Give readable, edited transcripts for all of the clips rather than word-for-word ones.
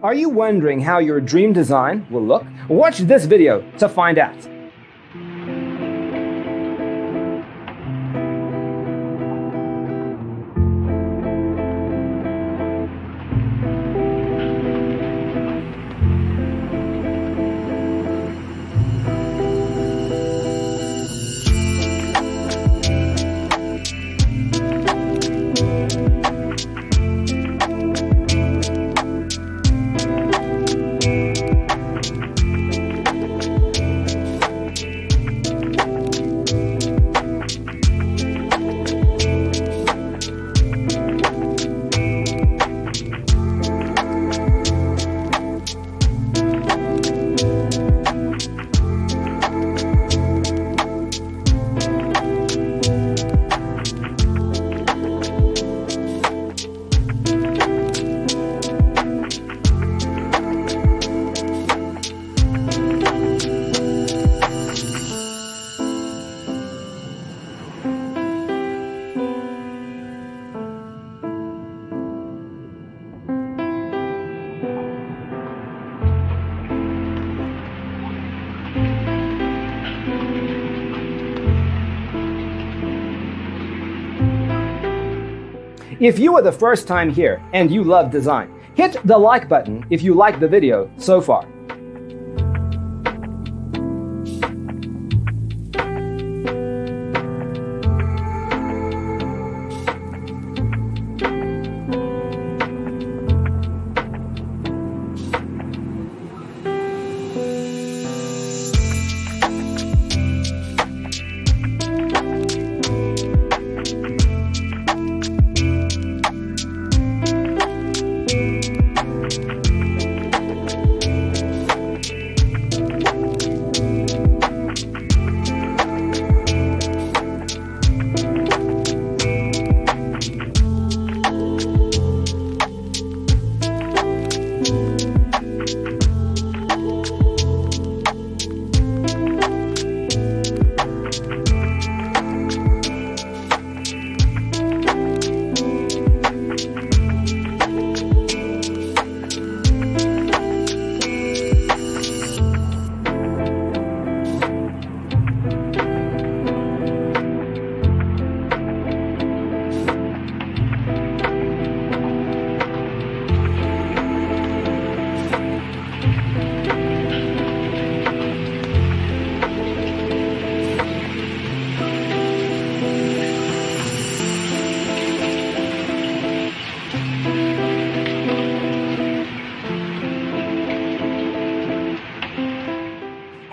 Are you wondering how your dream design will look? Watch this video to find out. If you are the first time here and you love design, hit the like button if you like the video so far.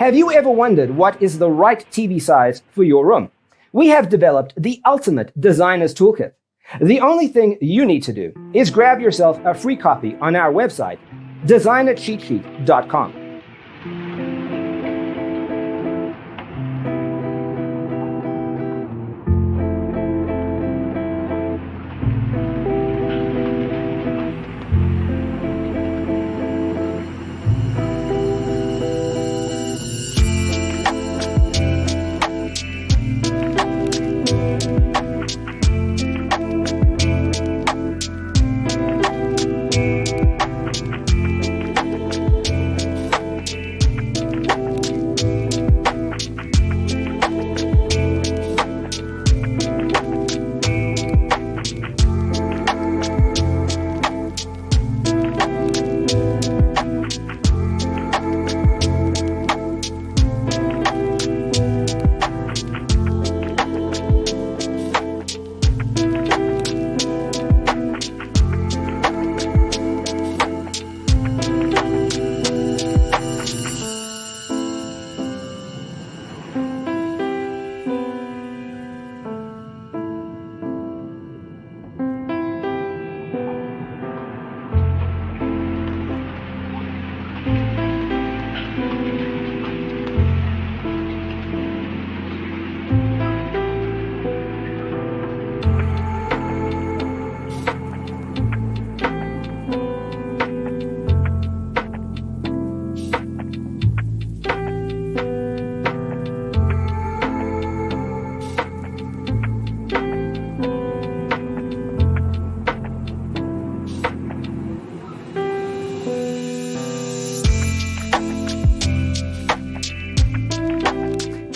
Have you ever wondered what is the right TV size for your room? We have developed the ultimate designer's toolkit. The only thing you need to do is grab yourself a free copy on our website, designercheatsheet.com.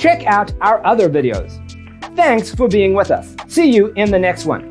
check out our other videos. Thanks for being with us. See you in the next one.